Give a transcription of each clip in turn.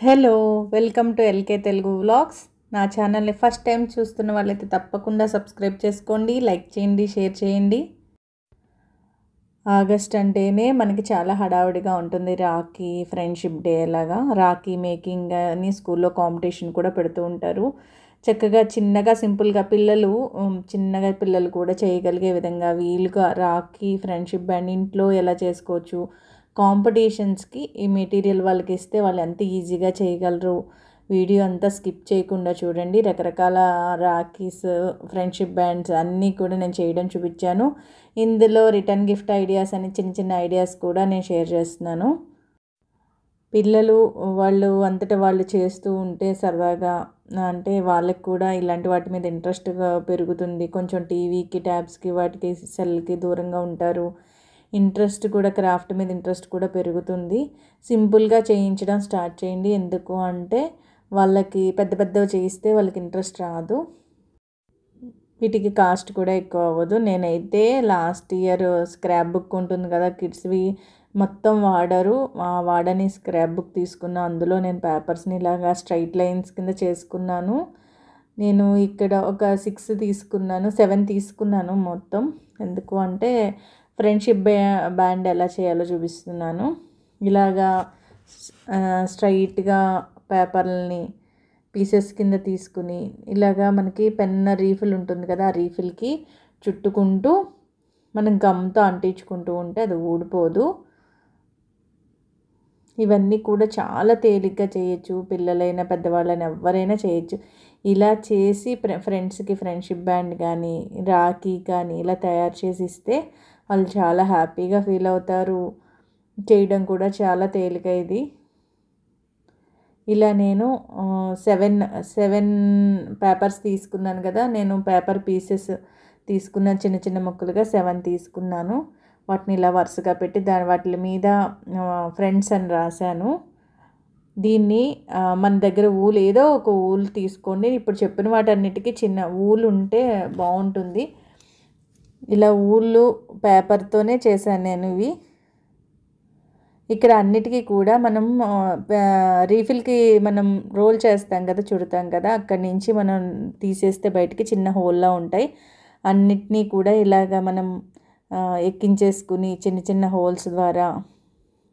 Hello welcome to LK Telugu vlogs. నా ఛానల్ని first time చూస్తున్న వాళ్ళైతే తప్పకుండా సబ్స్క్రైబ్ చేసుకోండి, లైక్ చేయండి, షేర్ చేయండి. ఆగస్ట్ అంటేనే మనకి చాలా హడావుడిగా ఉంటుంది. రాఖీ, ఫ్రెండ్షిప్ డే లాగా రాఖీ మేకింగ్ అని స్కూల్లో కాంపిటీషన్ కూడా పెడుతూ ఉంటారు. చక్కగా చిన్నగా సింపుల్గా చిన్నగా పిల్లలు కూడా చేయగలిగే విధంగా వీలుగా రాఖీ, ఫ్రెండ్షిప్ బ్యాండ్ ఇంట్లో ఎలా చేసుకోవచ్చు, కాంపిటీషన్స్కి ఈ మెటీరియల్ వాళ్ళకి ఇస్తే వాళ్ళు ఎంత ఈజీగా చేయగలరు. వీడియో అంతా స్కిప్ చేయకుండా చూడండి. రకరకాల రాఖీస్, ఫ్రెండ్షిప్ బ్యాండ్స్ అన్నీ కూడా నేను చేయడం చూపించాను. ఇందులో రిటర్న్ గిఫ్ట్ ఐడియాస్ అని చిన్న చిన్న ఐడియాస్ కూడా నేను షేర్ చేస్తున్నాను. పిల్లలు వాళ్ళు అంతటా వాళ్ళు చేస్తూ ఉంటే సరదాగా, అంటే వాళ్ళకి కూడా ఇలాంటి వాటి మీద ఇంట్రెస్ట్గా పెరుగుతుంది. కొంచెం టీవీకి, ట్యాబ్స్కి, వాటికి, సెల్కి దూరంగా ఉంటారు. ఇంట్రెస్ట్ కూడా, క్రాఫ్ట్ మీద ఇంట్రెస్ట్ కూడా పెరుగుతుంది. సింపుల్గా చేయించడం స్టార్ట్ చేయండి. ఎందుకు అంటే వాళ్ళకి పెద్ద పెద్దవి చేయిస్తే వాళ్ళకి ఇంట్రెస్ట్ రాదు. వీటికి కాస్ట్ కూడా ఎక్కువ అవ్వదు. నేనైతే లాస్ట్ ఇయర్ స్క్రాప్ బుక్ ఉంటుంది కదా కిడ్స్వి, మొత్తం వాడని స్క్రాప్ బుక్ తీసుకున్నా. అందులో నేను పేపర్స్ని ఇలాగా స్ట్రైట్ లైన్స్ కింద చేసుకున్నాను. నేను ఇక్కడ ఒక 7 తీసుకున్నాను మొత్తం. ఎందుకు అంటే ఫ్రెండ్షిప్ బ్యాండ్ ఎలా చేయాలో చూపిస్తున్నాను. ఇలాగా స్ట్రైట్గా పేపర్లని పీసెస్ కింద తీసుకుని ఇలాగా మనకి పెన్ రీఫిల్ ఉంటుంది కదా, ఆ రీఫిల్కి చుట్టుకుంటూ మనం గమ్తో అంటించుకుంటూ ఉంటే అది ఊడిపోదు. ఇవన్నీ కూడా చాలా తేలిగ్గా చేయొచ్చు. పిల్లలైనా పెద్దవాళ్ళైనా ఎవరైనా చేయొచ్చు. ఇలా చేసి ఫ్రెండ్స్కి ఫ్రెండ్షిప్ బ్యాండ్ కానీ, రాఖీ కానీ ఇలా తయారు చేసి ఇస్తే వాళ్ళు చాలా హ్యాపీగా ఫీల్ అవుతారు. చేయడం కూడా చాలా తేలిక ఇది. ఇలా నేను 7 పేపర్స్ తీసుకున్నాను కదా, నేను పేపర్ పీసెస్ తీసుకున్నాను, చిన్న చిన్న ముక్కలుగా 7 తీసుకున్నాను. వాటిని ఇలా వరుసగా పెట్టి వాటి మీద ఫ్రెండ్స్ అని రాశాను. దీన్ని మన దగ్గర ఏదో ఒక ఊలు తీసుకోండి. ఇప్పుడు చెప్పిన వాటన్నిటికీ చిన్న ఊలు ఉంటే బాగుంటుంది. ఇలా ఊళ్ళు పేపర్తోనే చేశాను నేను ఇవి. ఇక్కడ అన్నిటికీ కూడా మనం రీఫిల్కి మనం రోల్ చేస్తాం కదా, చుడతాం కదా, అక్కడి నుంచి మనం తీసేస్తే బయటికి చిన్న హోల్లా ఉంటాయి. అన్నిటినీ కూడా ఇలాగా మనం ఎక్కించేసుకుని చిన్న చిన్న హోల్స్ ద్వారా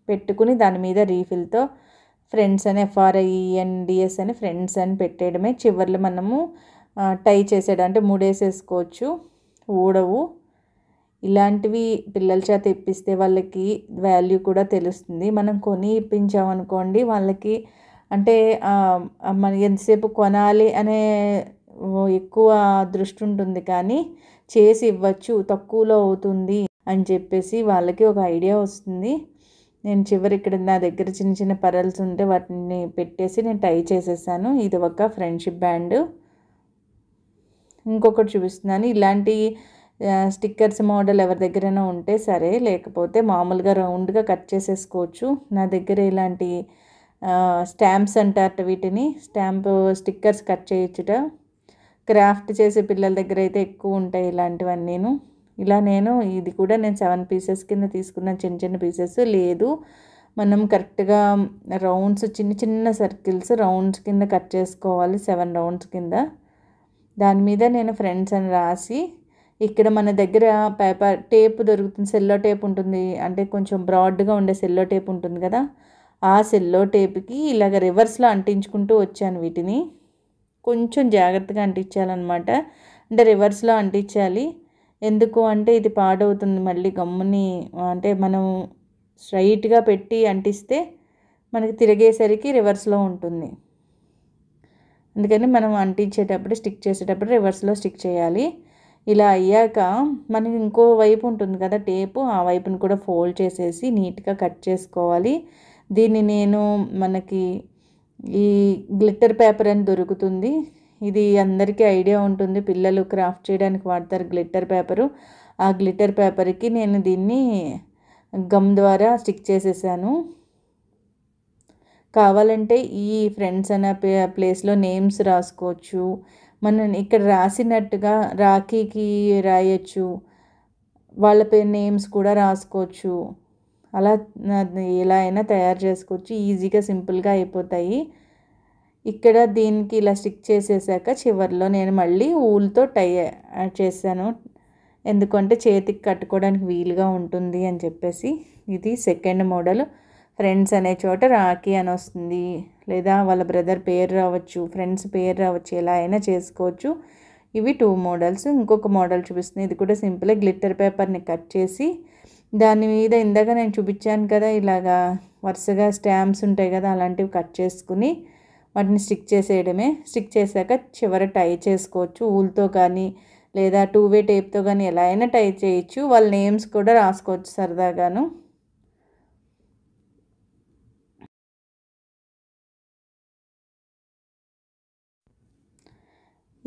పెట్టుకుని దాని మీద రీఫిల్తో ఫ్రెండ్స్ అని FRIENDS అని ఫ్రెండ్స్ అని పెట్టేయడమే. చివర్లు మనము టై చేసేయడం, అంటే ముడేసేసుకోవచ్చు, ఊడవు. ఇలాంటివి పిల్లల చేత ఇప్పిస్తే వాళ్ళకి వాల్యూ కూడా తెలుస్తుంది. మనం కొని ఇప్పించామనుకోండి వాళ్ళకి, అంటే మనం ఎంతసేపు కొనాలి అనే ఎక్కువ దృష్టి ఉంటుంది, కానీ చేసి ఇవ్వచ్చు, తక్కువలో అవుతుంది అని చెప్పేసి వాళ్ళకి ఒక ఐడియా వస్తుంది. నేను ఇక్కడ నా దగ్గర చిన్న చిన్న పరల్స్ ఉంటే వాటిని పెట్టేసి నేను టై చేసేసాను. ఇది ఒక ఫ్రెండ్షిప్ బ్యాండ్. ఇంకొకటి చూపిస్తున్నాను. ఇలాంటి స్టిక్కర్స్ మోడల్ ఎవరి దగ్గరైనా ఉంటే సరే, లేకపోతే మామూలుగా రౌండ్గా కట్ చేసేసుకోవచ్చు. నా దగ్గర ఇలాంటి స్టాంప్స్ అంటారట వీటిని, స్టిక్కర్స్ కట్ చేయొచ్చుట. క్రాఫ్ట్ చేసే పిల్లల దగ్గర అయితే ఎక్కువ ఉంటాయి ఇలాంటివన్నీను. నేను ఇది కూడా 7 పీసెస్ కింద తీసుకున్నాను, చిన్న చిన్న పీసెస్. లేదు మనం కరెక్ట్గా రౌండ్స్, చిన్న చిన్న సర్కిల్స్ రౌండ్స్ కింద కట్ చేసుకోవాలి, 7 రౌండ్స్ కింద. దాని మీద నేను ఫ్రెండ్స్ అని రాసి, ఇక్కడ మన దగ్గర పేపర్ టేప్ దొరుకుతుంది, సెల్లో టేప్ ఉంటుంది, అంటే కొంచెం బ్రాడ్గా ఉండే సెల్లో టేప్ ఉంటుంది కదా, ఆ సెల్లో టేప్కి ఇలాగ రివర్స్లో అంటించుకుంటూ వచ్చాను. వీటిని కొంచెం జాగ్రత్తగా అంటించాలన్నమాట, అంటే రివర్స్లో అంటించాలి. ఎందుకు అంటే ఇది పాడవుతుంది మళ్ళీ గమ్ముని, అంటే మనం స్ట్రైట్గా పెట్టి అంటిస్తే మనకి తిరిగేసరికి రివర్స్లో ఉంటుంది. అందుకని మనం అంటించేటప్పుడు, స్టిక్ చేసేటప్పుడు రివర్స్లో స్టిక్ చేయాలి. ఇలా అయ్యాక మనకి ఇంకో వైపు ఉంటుంది కదా టేపు, ఆ వైపుని కూడా ఫోల్డ్ చేసేసి నీట్గా కట్ చేసుకోవాలి. దీన్ని నేను మనకి ఈ గ్లిట్టర్ పేపర్ అని దొరుకుతుంది, ఇది అందరికీ ఐడియా ఉంటుంది, పిల్లలు క్రాఫ్ట్ చేయడానికి వాడతారు గ్లిట్టర్ పేపరు. ఆ గ్లిట్టర్ పేపర్కి నేను దీన్ని గమ్ ద్వారా స్టిక్ చేసేసాను. కావాలంటే ఈ ఫ్రెండ్స్ అనే ప్లేస్లో నేమ్స్ రాసుకోవచ్చు. మనం ఇక్కడ రాసినట్టుగా రాఖీకి రాయొచ్చు, వాళ్ళ నేమ్స్ కూడా రాసుకోవచ్చు. అలా ఎలా అయినా తయారు చేసుకోవచ్చు, ఈజీగా సింపుల్గా అయిపోతాయి. ఇక్కడ దీనికి ఇలా స్టిక్ చేసేసాక చివరిలో నేను మళ్ళీ ఊల్తో టై చేశాను, ఎందుకంటే చేతికి కట్టుకోవడానికి వీలుగా ఉంటుంది అని చెప్పేసి. ఇది సెకండ్ మోడల్. ఫ్రెండ్స్ అనే చోట రాఖీ అని వస్తుంది, లేదా వాళ్ళ బ్రదర్ పేరు రావచ్చు, ఫ్రెండ్స్ పేరు రావచ్చు, ఎలా అయినా చేసుకోవచ్చు. ఇవి 2 మోడల్స్. ఇంకొక మోడల్ చూపిస్తుంది, ఇది కూడా సింపుల్. గ్లిట్టర్ పేపర్ని కట్ చేసి దాని మీద ఇందాక నేను చూపించాను కదా ఇలాగా వరుసగా స్టాంప్స్ ఉంటాయి కదా, అలాంటివి కట్ చేసుకుని వాటిని స్టిక్ చేసేయడమే. స్టిక్ చేశాక చివర టై చేసుకోవచ్చు ఊల్తో కానీ, లేదా 2 వే టేప్తో కానీ ఎలా అయినా టై చేయొచ్చు. వాళ్ళ నేమ్స్ కూడా రాసుకోవచ్చు సరదాగాను.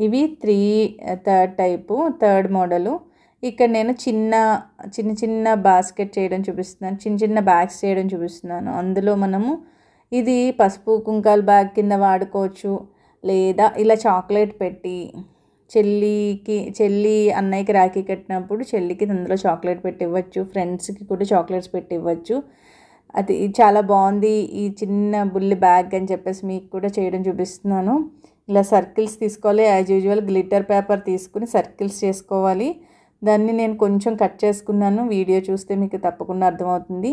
ఇవి థర్డ్ మోడలు. ఇక్కడ నేను చిన్న చిన్న బాస్కెట్ చేయడం చూపిస్తున్నాను, చిన్న బ్యాగ్స్ చేయడం చూపిస్తున్నాను. అందులో మనము ఇది పసుపు కుంకాల బ్యాగ్ కింద వాడుకోవచ్చు, లేదా ఇలా చాక్లెట్ పెట్టి చెల్లి అన్నయ్యకి రాఖీ కట్టినప్పుడు చెల్లికి అందులో చాక్లెట్ పెట్టి ఇవ్వచ్చు, ఫ్రెండ్స్కి కూడా చాక్లెట్స్ పెట్టి ఇవ్వచ్చు. అది చాలా బాగుంది ఈ చిన్న బుల్లి బ్యాగ్ అని చెప్పేసి మీకు కూడా చేయడం చూపిస్తున్నాను. ఇలా సర్కిల్స్ తీసుకోవాలి, యాజ్ యూజువల్ గ్లిట్టర్ పేపర్ తీసుకుని సర్కిల్స్ చేసుకోవాలి. దాన్ని నేను కొంచెం కట్ చేసుకున్నాను, వీడియో చూస్తే మీకు తప్పకుండా అర్థమవుతుంది.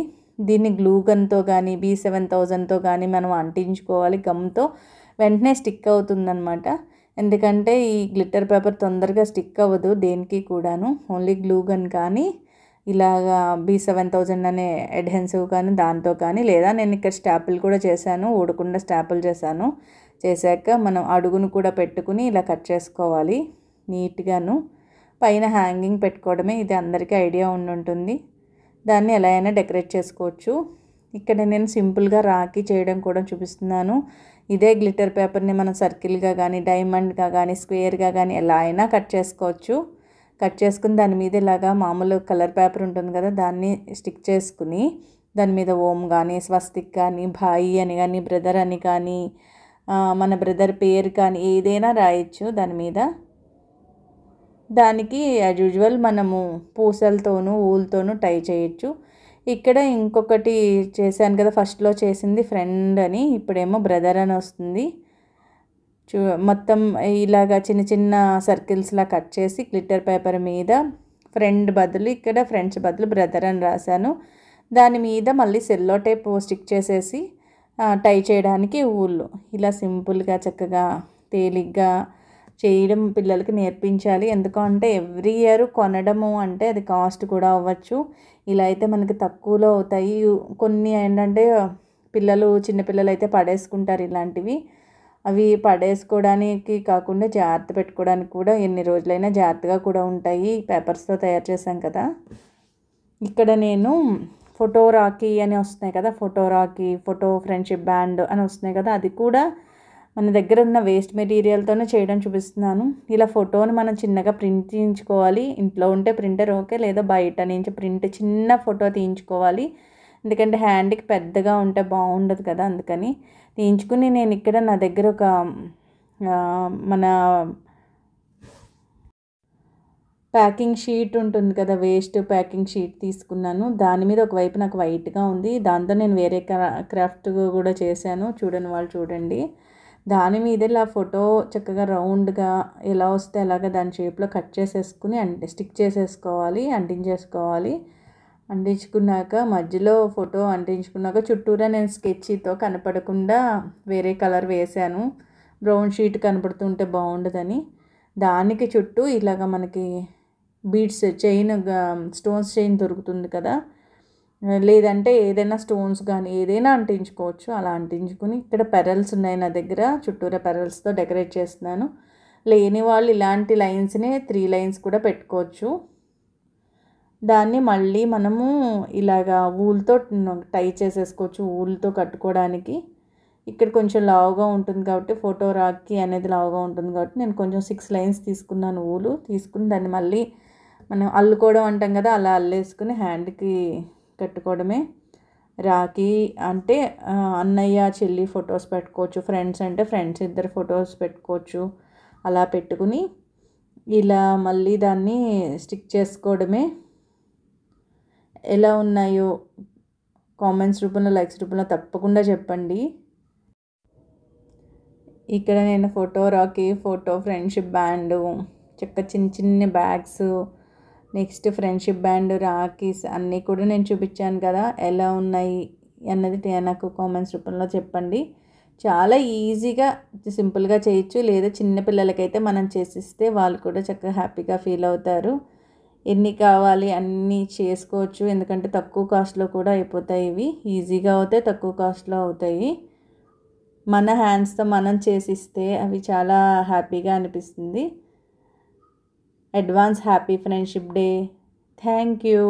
దీన్ని గ్లూ గన్తో కానీ B7000తో కానీ మనం అంటించుకోవాలి గమ్తో, వెంటనే స్టిక్ అవుతుందన్నమాట. ఎందుకంటే ఈ గ్లిట్టర్ పేపర్ తొందరగా స్టిక్ అవ్వదు దేనికి కూడాను. ఓన్లీ గ్లూ గన్ కానీ ఇలాగా B7000 అనే అడ్హెసివ్ కానీ దాంతో కానీ, లేదా నేను ఇక్కడ స్టాపుల్ కూడా చేశాను, ఊడకుండా స్టాపుల్ చేశాక మనం అడుగును కూడా పెట్టుకుని ఇలా కట్ చేసుకోవాలి నీట్గాను. పైన హ్యాంగింగ్ పెట్టుకోవడమే, ఇది అందరికీ ఐడియా ఉంటుంది. దాన్ని ఎలా అయినా డెకరేట్ చేసుకోవచ్చు. ఇక్కడ నేను సింపుల్గా రాఖీ చేయడం కూడా చూపిస్తున్నాను. ఇదే గ్లిట్టర్ పేపర్ని మనం సర్కిల్గా కానీ, డైమండ్గా కానీ, స్క్వేర్గా కానీ ఎలా అయినా కట్ చేసుకోవచ్చు. కట్ చేసుకుని దాని మీద ఇలాగా మామూలు కలర్ పేపర్ ఉంటుంది కదా, దాన్ని స్టిక్ చేసుకుని దాని మీద ఓం కానీ, స్వస్తిక్ కానీ, భాయి అని కానీ, బ్రదర్ అని కానీ, మన బ్రదర్ పేరు కానీ ఏదైనా రాయొచ్చు దాని మీద. దానికి యాజ్ యూజువల్ మనము పూసలతోనూ ఊల్తోనూ టై చేయొచ్చు. ఇక్కడ ఇంకొకటి చేశాను కదా, ఫస్ట్లో చేసింది ఫ్రెండ్ అని, ఇప్పుడేమో బ్రదర్ అని వస్తుంది. మొత్తం ఇలాగా చిన్న సర్కిల్స్లా కట్ చేసి గ్లిట్టర్ పేపర్ మీద ఫ్రెండ్ బదులు ఇక్కడ ఫ్రెండ్స్ బదులు బ్రదర్ అని రాశాను. దాని మీద మళ్ళీ సెల్లో టేప్ స్టిక్ చేసేసి టై చేయడానికి ఊళ్ళు. ఇలా సింపుల్గా చక్కగా తేలిగ్గా చేయడం పిల్లలకి నేర్పించాలి. ఎందుకంటే ఎవ్రీ ఇయర్ కొనడము అంటే అది కాస్ట్ కూడా అవ్వచ్చు. ఇలా అయితే మనకి తక్కువలో అవుతాయి. కొన్ని ఏంటంటే చిన్నపిల్లలు అయితే పడేసుకుంటారు ఇలాంటివి. అవి పడేసుకోవడానికి కాకుండా జాగ్రత్త పెట్టుకోవడానికి కూడా ఎన్ని రోజులైనా జాగ్రత్తగా కూడా ఉంటాయి, పేపర్స్తో తయారు చేశాం కదా. ఇక్కడ నేను ఫోటో రాఖీ అని వస్తున్నాయి కదా, photo Rakhi, photo friendship band అని వస్తున్నాయి కదా, అది కూడా మన దగ్గర ఉన్న వేస్ట్ మెటీరియల్తోనే చేయడం చూపిస్తున్నాను. ఇలా ఫోటోని మనం చిన్నగా ప్రింట్ తీయించుకోవాలి. ఇంట్లో ఉంటే ప్రింటర్ ఓకే, లేదా బయట నుంచి చిన్న ఫోటో తీయించుకోవాలి. ఎందుకంటే హ్యాండ్కి పెద్దగా ఉంటే బాగుండదు కదా, అందుకని తీయించుకుని నేను ఇక్కడ నా దగ్గర ఒక మన ప్యాకింగ్ షీట్ ఉంటుంది కదా, వేస్ట్ ప్యాకింగ్ షీట్ తీసుకున్నాను. దాని మీద ఒకవైపు నాకు వైట్గా ఉంది, దాంతో నేను వేరే క్రాఫ్ట్ కూడా చేశాను. చూడని వాళ్ళు చూడండి. దాని మీద ఇలా ఫోటో చక్కగా రౌండ్గా ఎలా వస్తే అలాగా దాని షేప్లో కట్ చేసేసుకుని స్టిక్ చేసేసుకోవాలి, అంటించేసుకోవాలి. అంటించుకున్నాక మధ్యలో ఫోటో అంటించుకున్నాక చుట్టూరా నేను స్కెచ్తో కనపడకుండా వేరే కలర్ వేసాను, బ్రౌన్ షీట్ కనపడుతుంటే బాగుండదని. దానికి చుట్టూ ఇలాగ మనకి బీడ్స్ స్టోన్స్ చైన్ దొరుకుతుంది కదా, లేదంటే ఏదైనా స్టోన్స్ కానీ ఏదైనా అంటించుకోవచ్చు. అలా అంటించుకుని ఇక్కడ పెరల్స్ ఉన్నాయి నా దగ్గర, చుట్టూరా పెరల్స్తో డెకరేట్ చేస్తున్నాను. లేని వాళ్ళు ఇలాంటి లైన్స్ని 3 లైన్స్ కూడా పెట్టుకోవచ్చు. దాన్ని మళ్ళీ మనము ఇలాగా ఊల్తో టై చేసేసుకోవచ్చు, ఊల్తో కట్టుకోవడానికి. ఇక్కడ కొంచెం లావుగా ఉంటుంది కాబట్టి, ఫోటో రాఖీ అనేది లావుగా ఉంటుంది కాబట్టి నేను కొంచెం 6 లైన్స్ తీసుకున్నాను ఊలు. తీసుకుని దాన్ని మళ్ళీ మనం అల్లుకోవడం అంటాం కదా, అలా అల్లేసుకుని హ్యాండ్కి కట్టుకోవడమే. రాఖీ అంటే అన్నయ్య చెల్లి ఫొటోస్ పెట్టుకోవచ్చు, ఫ్రెండ్స్ అంటే ఫ్రెండ్స్ ఇద్దరు ఫొటోస్ పెట్టుకోవచ్చు. అలా పెట్టుకుని ఇలా మళ్ళీ దాన్ని స్టిక్ చేసుకోవడమే. ఎలా ఉన్నాయో కామెంట్స్ రూపంలో, లైక్స్ రూపంలో తప్పకుండా చెప్పండి. ఇక్కడ నేను photo Rocky, photo friendship band, చిన్న చిన్న బ్యాగ్స్, నెక్స్ట్ ఫ్రెండ్షిప్ బ్యాండ్, రాకీస్ అన్నీ కూడా నేను చూపించాను కదా, ఎలా ఉన్నాయి అన్నది నాకు కామెంట్స్ రూపంలో చెప్పండి. చాలా ఈజీగా సింపుల్గా చేయొచ్చు, లేదా చిన్నపిల్లలకైతే మనం చేసిస్తే వాళ్ళు కూడా చక్కగా హ్యాపీగా ఫీల్ అవుతారు. ఎన్ని కావాలి అన్నీ చేసుకోవచ్చు, ఎందుకంటే తక్కువ కాస్ట్లో కూడా అయిపోతాయి. ఇవి ఈజీగా అవుతాయి, తక్కువ కాస్ట్లో అవుతాయి. మన హ్యాండ్స్తో మనం చేసిస్తే అవి చాలా హ్యాపీగా అనిపిస్తుంది. Advance happy friendship day. Thank you.